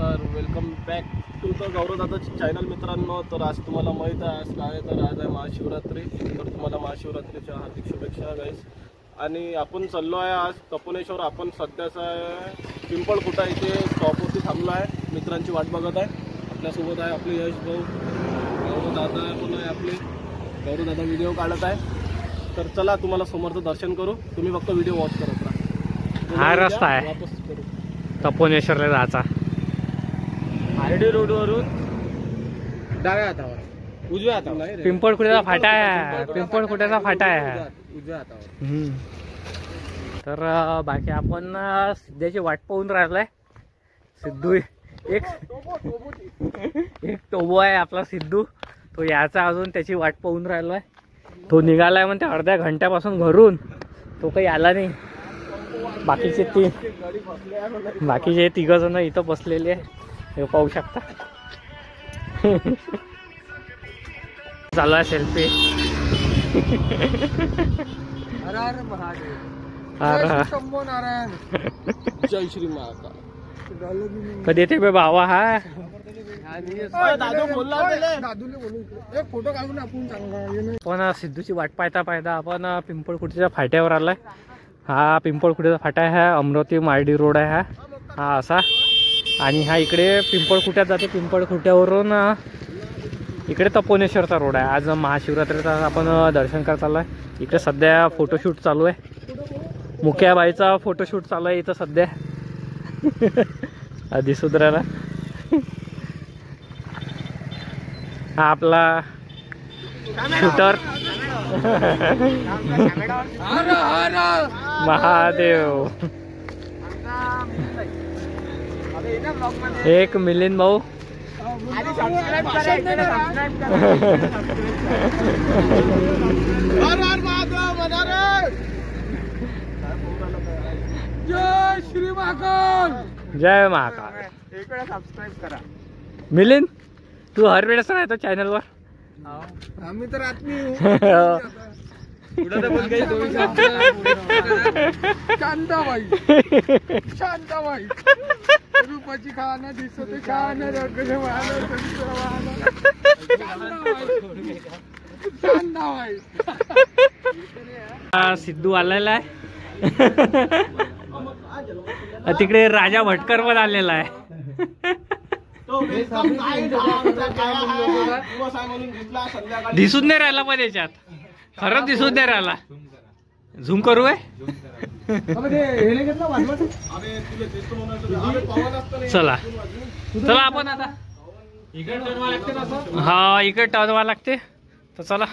तर welcome back to the Gaurav दादाची channel मित्रांनो. तर आज तुम्हाला माहीत आहे आज काय, तर आज आहे महाशिवरात्री. तर तुम्हाला महाशिवरात्रीच्या हार्दिक शुभेच्छा गाईस. आणि आपण चाललो आहे आज तपोनेश्वर. आपण सध्याचा पिंपळखुटा इथे स्टॉपवरती थांबलो आहे, मित्रांची वाट बघत आहे. आपल्यासोबत आहे आपले यश भाऊ, गौरव दादा पण आहे आपले. गौरव दादा व्हिडिओ काढत आहे. तर चला तुम्हाला समोरचं दर्शन करू, तुम्ही फक्त व्हिडिओ वॉच करत राहा. हा रस्ता आहे वापस करू तपोनेश्वरला जायचा. आरडी रोडवरून डाव्या हातावर उजव्या हातावर पिंपळखुट्याचा फाटा आहे, पिंपळखुट्याचा फाटा आहे उजव्या हातावर. तर बाकी आपण सध्याची वाट पाहून राहिलाय. सिद्धू एक टोबो आहे आपला सिद्धू, तो याचा अजून त्याची वाट पाहून राहिलाय. तो निघालाय म्हणते अर्ध्या घंट्यापासून घरून, तो काही आला नाही. बाकीचे तिघ जण इथं बसलेले आहे, हे पाहू शकता. चालू आहे सेल्फी. हर हर महादेव, जय श्री महाकाल. कधी येते बे बाबा हा दादू बोलला फोटो काढून आपण चांगला. पण सिद्धूची वाट पाहता पाहता आपण पिंपळखुटीच्या फाट्यावर आलाय. हा पिंपळखुटीचा फाटा आहे, हा अमरावती मार्डी रोड आहे हा असा. आणि हा इकडे पिंपळखुट्यात जाते. पिंपळखुट्यावरून इकडे तपोनेश्वरचा रोड आहे. आज महाशिवरात्रीचा आपण दर्शन करता आलोय. इकडे सध्या फोटोशूट चालू आहे, मुक्याबाईचा फोटोशूट चालू आहे इथं सध्या. आधी सुधरायला हा आपला शूटर महादेव. एक मिलिंद भाऊ, जय श्री महाकाल. जय महाकाल. सबस्क्राईब करा. मिलिंद तू हर वेळेस राहतो चॅनलवर. आम्ही तर आत्मी शांताबाई शांताबाई रूपाची खाणं दिसत खाणं शांताबाई. सिद्धू आलेला आहे. तिकडे राजा भटकर पण आलेला आहे. दिसून नाही राहिला पण याच्यात, खरंच दिसून नाही राहिला. झूम करू आहे. चला चला आपण आता हा इकडे टर्नवा लागते. तर चला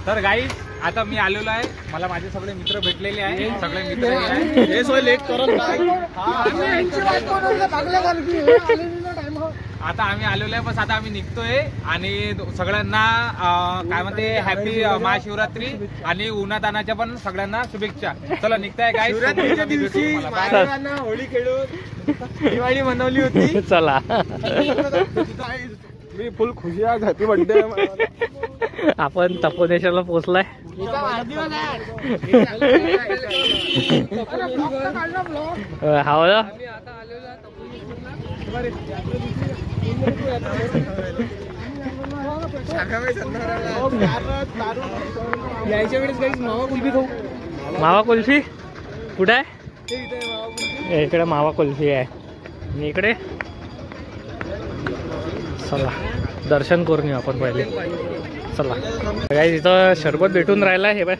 तर गाईज आता मी आलेलो आहे. मला माझे सगळे मित्र भेटलेले आहे. सगळे मित्र आता आम्ही आलेलो आहे. बस आता आम्ही निघतोय आणि सगळ्यांना काय म्हणते हॅपी महाशिवरात्री आणि उन्हातानाच्या पण सगळ्यांना शुभेच्छा. चला निघताय गाईज. शिवरात्रीच्या दिवशी होळी खेळून दिवाळी मनवली होती. चला मी फुल खुशी आहे. Happy birthday. आपण तपोनेश्वरला पोहोचलाय. हा यायच्या वेळेस काही मावा कुल्फी खाऊ. मावा कुल्फी कुठे आहे? इकडे मावा कुल्फी आहे. आणि इकडे चला दर्शन करून येऊ आपण पहिले. चला काय इथं शरबत भेटून राहिलं आहे. हे बाय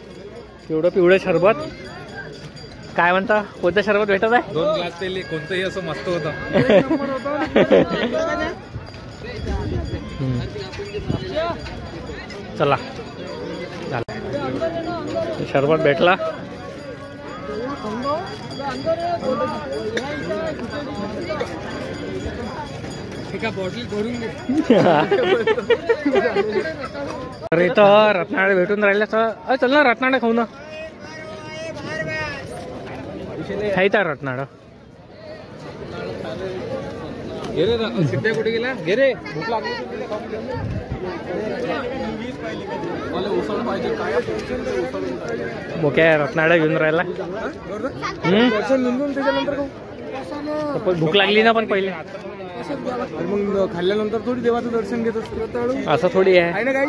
पिवळं पिवळं शरबत. काय म्हणता, कोणतं शरबत भेटत आहे? 2 ग्लास तेल कोणतंही असं मस्त होतं. चला शरबत भेटला. तर इथं रत्नाळे भेटून राहिले. तर चल ना रत्नाळे खाऊ ना. खायचा रत्नाळ. सिद्ध्या कुठे गेला? घे रे, भूक लागली. मोक्या रत्नाळा घेऊन राहिला. दर्शन निघून त्याच्यानंतर पण भूक लागली ना पण पहिले मग खाल्ल्यानंतर थोडी देवाचं दर्शन घेत असतो असं थोडी आहे ना काही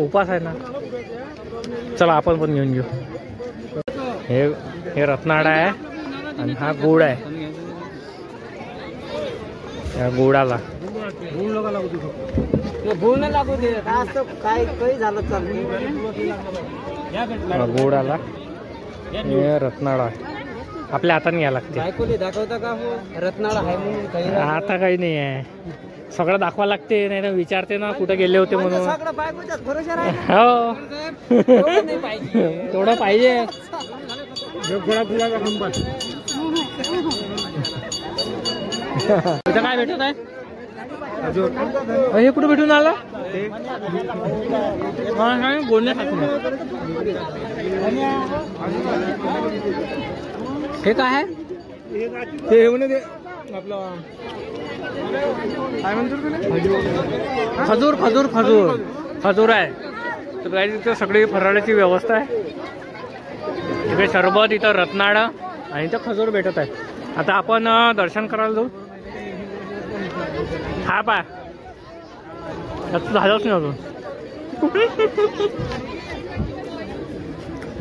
उपास आहे ना. चला आपण पण घेऊन घेऊ. हे रत्नाडा आहे आणि हा गोड आहे. या गोडाला गोडाला हे रत्नाडा आपल्या हाताने घ्यायला लागते. दाखवता का हो रत्नाळा आहे म्हणून आता काही नाही आहे. सगळं दाखवा लागते नाही ना विचारते ना कुठे गेले होते म्हणून. हो तेवढं पाहिजे. इथं काय भेटत आहे हे कुठे भेटून आलं गोडणे खात हे काय आहे ते म्हणे ते आपलं काय म्हणतो खजूर खजूर खजूर खजूर आहे. तर काय तिथं सगळी फराळाची व्यवस्था आहे. इकडे सरबत इथं रत्नाळा आणि इथं खजूर भेटत आहे. आता आपण दर्शन करायला जाऊ. हा पा झालंच नाही अजून.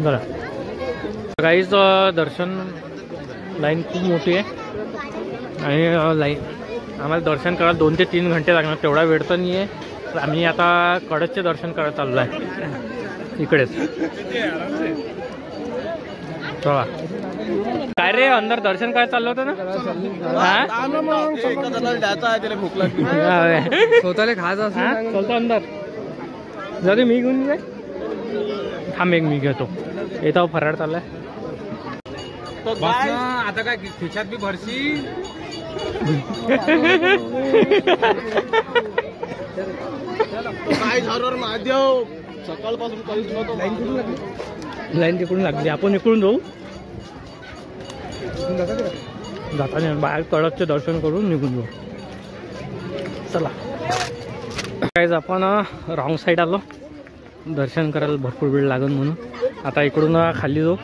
बरं काहीच दर्शन लाईन खूप मोठी आहे आणि लाईन आम्हाला दर्शन करायला 2 ते 3 घंटे लागणार. तेवढा वेळ तर नाही आहे. तर आम्ही आता कडसचे दर्शन करायला चाललो आहे इकडेच. चला काय रे अंदर दर्शन करायला चाललो होतं ना. स्वतःला खायचं असं चलतो अंदर जाऊ. मी घेऊन जाय थांब एक मी घेतो. येतो फराळ चाललाय. आता काय खिशात बी भरशी काय झालं महादेव सकाळपासून काहीच नव्हतं. लाईन तिकडून लागली. आपण इकडून जाऊ. जाताना बाहेर कडकचे दर्शन करून निघून जाऊ. चला काहीच आपण रॉंग साईड आलो. दर्शन करायला भरपूर वेळ लागेल म्हणून आता इकडून खाली जाऊ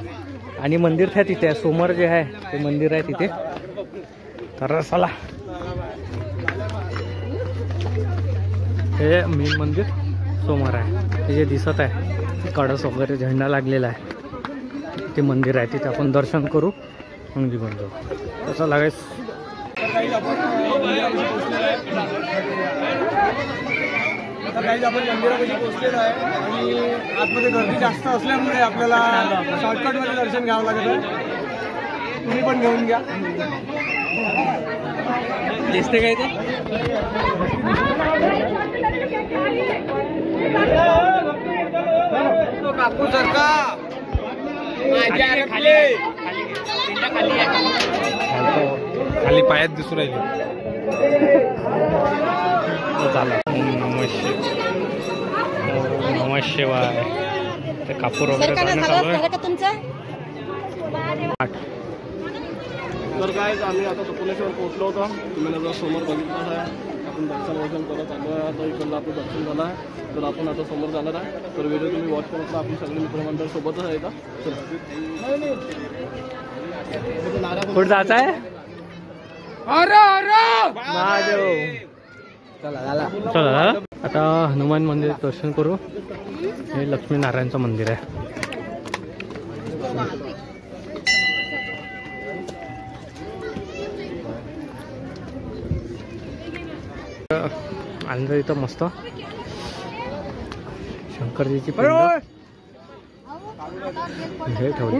आणि मंदिर आहे तिथे समोर जे आहे ते मंदिर आहे तिथे. तर चला हे मेन मंदिर समोर आहे. ते जे दिसत आहे कळस वगैरे झेंडा लागलेला आहे ते मंदिर आहे. तिथे आपण दर्शन करू मग निघून जाऊ. तसं लागायचं काही आपण मंदिरापाशी पोहोचलेलो आहे आणि आतमध्ये गर्दी जास्त असल्यामुळे आपल्याला शॉर्टकटमध्ये दर्शन घ्यावं लागत आहे. तुम्ही पण घेऊन घ्या. दिसते काय ते काकू सरका खाली पायात दिसू राहिले. नमः शिवाय. ते कापूर वगैरे चालू आहे. तर काय आम्ही आता कपिलेश्वर पोहोचलो होतो. तुम्ही जर समोर बघितलं आहे आपण दर्शन करत आलो आहे. आता इकडलं आपलं दर्शन झालं आहे. तर आपण आता समोर जाणार आहे. तर व्हिडिओ तुम्ही वॉच करत आपली सगळी मित्रमंडळ सोबतच आहे का. कुठं जायचं आहे चला आता हनुमान मंदिर दर्शन करू. हे लक्ष्मीनारायणचं मंदिर आहे. आनंद इथं मस्त शंकरजीची पिंड हे ठेवली.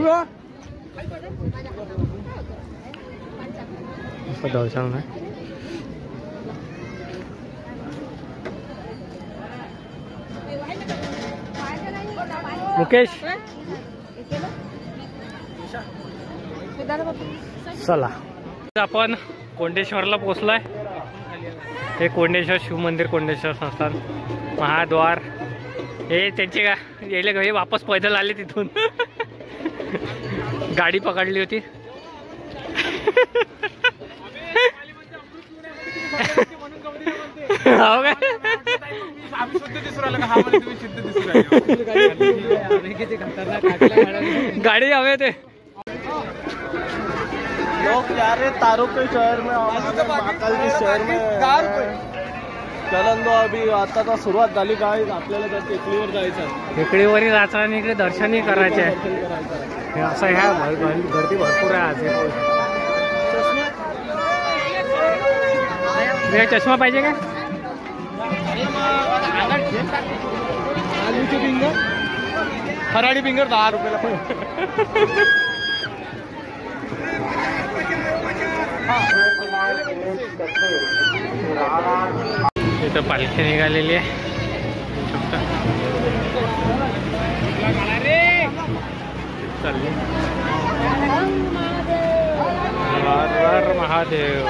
मस्त दर्शन आहे. मुकेश चला आपण कोंडेश्वरला पोहोचलोय. हे कोंडेश्वर शिवमंदिर कोंडेश्वर संस्थान महाद्वार. हे त्यांचे का यायला घरी वापस पैदल आले तिथून. गाडी पकडली होती. हो काय गाडी हवे ते लोग जा रहे तारों के शहर में और महाकाल के शहर में. चलन दो अभी आता तर सुरुवात झाली काय आपल्याला त्या टेकडीवर जायचं आहे. टेकडीवरही जायचं आणि इकडे दर्शनही करायचे आहे. दर्शन करायचं आहे. हे असं ह्या गर्दी भरपूर आहे आज. चष्मा पाहिजे का? आलूची फिंगर फराडी फिंगर 10 रुपयाला. इथं पालखी निघालेली आहे. चालली हर हर महादेव.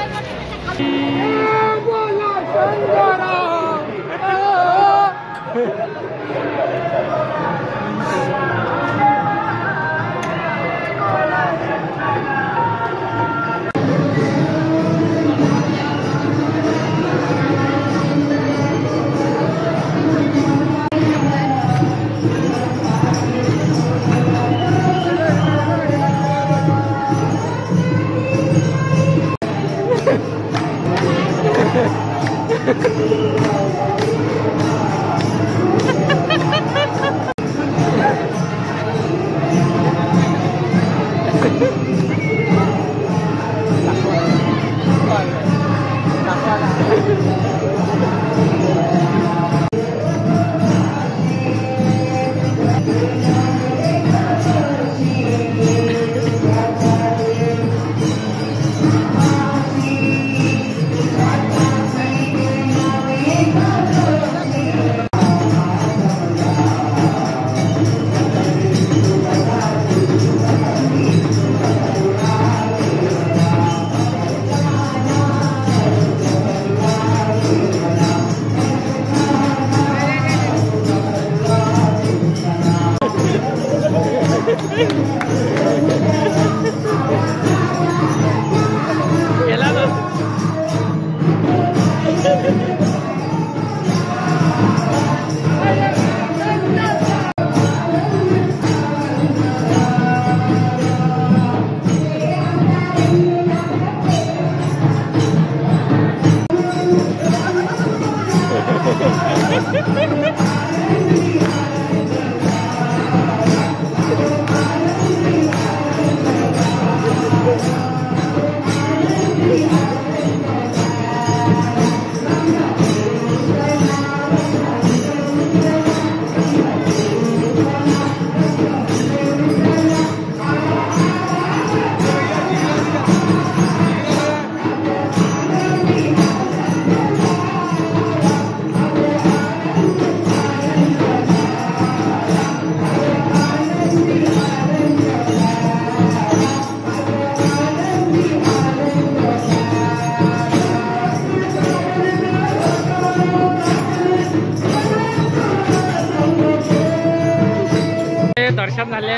दर्शन झाले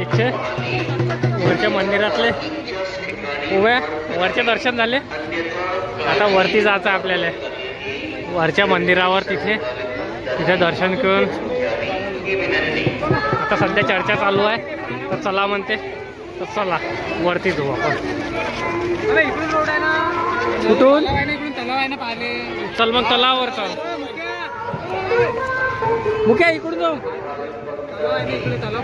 इथे वरच्या मंदिरातले उभ्या वरचे दर्शन झाले. आता वरती जायचं आपल्याला वरच्या मंदिरावर. तिथे दर्शन करून आता सध्या चर्चा चालू आहे तर चला म्हणते तर चला वरती जाऊ आपण. इकडून रोड आहे ना, कुठून इकडून तलाव आहे ना पाहिले. चल मग तलावावर चल. मुख्या इकडून जाऊ. तलाव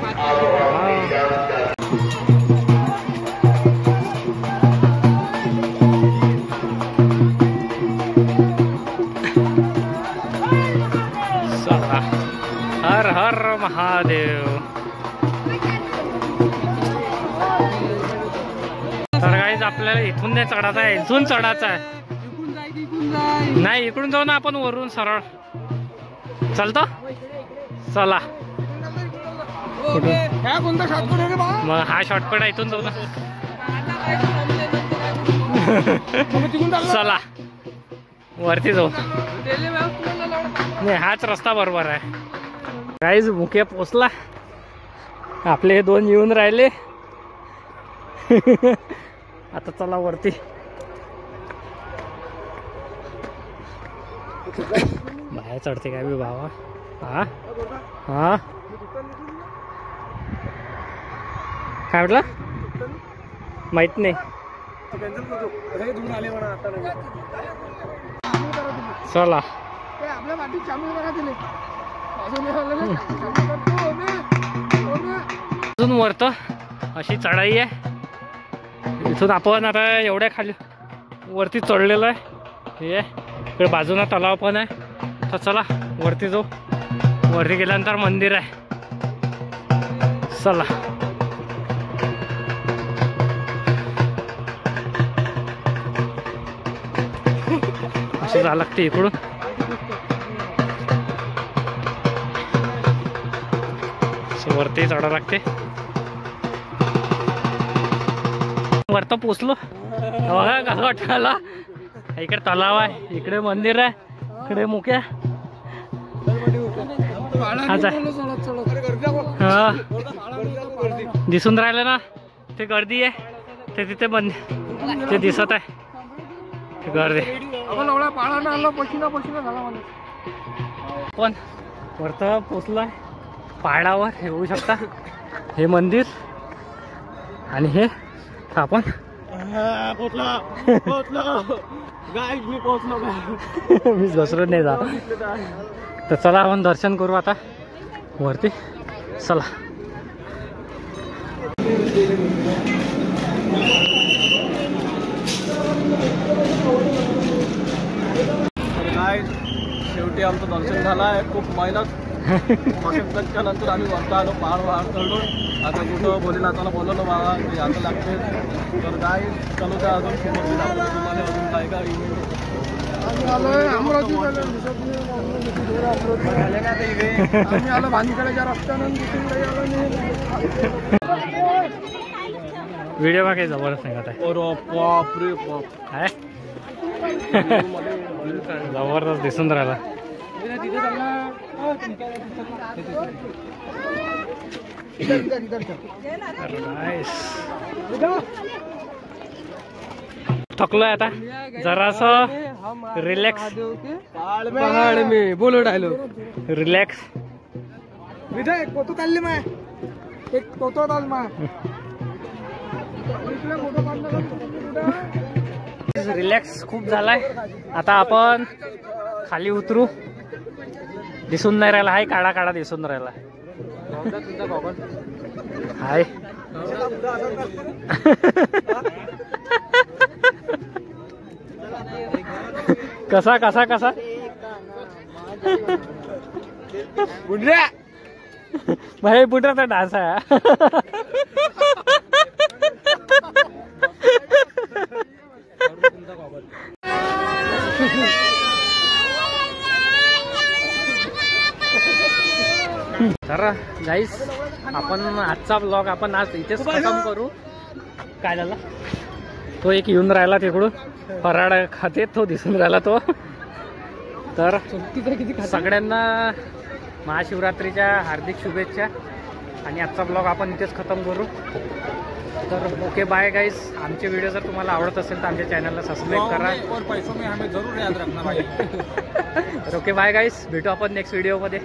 हर हर महादेव. तर गाईज आपल्याला इथून नाही चढायचं आहे, इथून चढायचं आहे. नाही इकडून जाऊ ना आपण वरून सरळ. चालतो चला. मग हा शॉर्टकट आहे इथून जाऊ ना. चला वरती जाऊ. नाही हाच रस्ता बरोबर आहे. गाईज मुख्य पोचला. आपले 2 येऊन राहिले. आता चला वरती. बाहेर चढते काय बी भावा. हा हा काय म्हटलं. वाटतं ना? माहित नाही. ते कॅन्सल करतो. हे धुवून आले म्हणा आता नाही. चला ते आपल्या वाटीत चालू करा दिले. अजून हे आलं ना? चालू करतो. हो ना? अजून वरत अशी चढाई आहे. इथून आपण आता एवढ्या खाली वरती चढलेलो आहे. हे इकडे बाजूला तलाव पण आहे. तर चला वरती जाऊ. वरती गेल्यानंतर मंदिर आहे. चला असं जावं लागते इकडून. वरती चढावं लागते. वरत पोचलो बघा कसं वाटलं. इकडे तलाव आहे, इकडे मंदिर आहे, इकडे मुक्या. हा दिसून राहिलं ना ते गर्दी आहे. ते तिथे मंदिर ते दिसत आहे गर्दी. आपण एवढा पाळानं आलो. पशिना पशिना झाला मला. पण वरत पोचलोय पहाडावर. हे बघू शकता हे मंदिर. आणि हे आपण पोहोचलो गाईज. मी पोहोचलो. मी घसरत नाही जा. तर चला आपण दर्शन करू आता वरती. चला गाईज शेवटी आमचं दर्शन झालं आहे. खूप मेहनत मशक्कतच्या नंतर आम्ही वरता आलो. पहाड चढलो. आता कुठं भोलेनाथाला बोलवलं बाबा ते आता लागते. तर गाईज चलो त्या अजून समोर दाखवतो तुम्हाला अजून काय काय. आम्ही आलोय अमरावती. आम्ही आलो भानीकडेच्या रस्त्यानं. तिथून काही आलो नाही. व्हिडिओ बघा जबरदस्त नाही आहे. बाप रे बाप. आहे जबरदस्त दिसून राहिला. थकलोय आता जरासं रिलॅक्स. पहाड में बोलो डायलॉग. रिलॅक्स. विधायक फोटो काढले माय. एक फोटो काढ माय. रिलॅक्स खूप झालाय. आता आपण खाली उतरू. दिसून नाही राहिला. हाय काळा काळा दिसून राहिला. हाय कसा कसा कसा बुड्या भाई बुड्याचा डान्स आहे. तर गाईस आपण आजचा ब्लॉग आपण आज इथेच खतम करू. काय झालं तो एक येऊन राहिला तिकडून फराळ खाते. तो दिसून राहिला तो. तर सगळ्यांना महाशिवरात्रीच्या हार्दिक शुभेच्छा. आणि आजचा ब्लॉग आपण इथेच खतम करू. तर ओके बाय गाईस. आमचे व्हिडिओ जर तुम्हाला आवडत असेल तर आमच्या चॅनलला सबस्क्राईब करा. और पैसों में हमें जरूर याद रखना भाई. तर ओके बाय गाईस. भेटू आपण नेक्स्ट व्हिडिओमध्ये.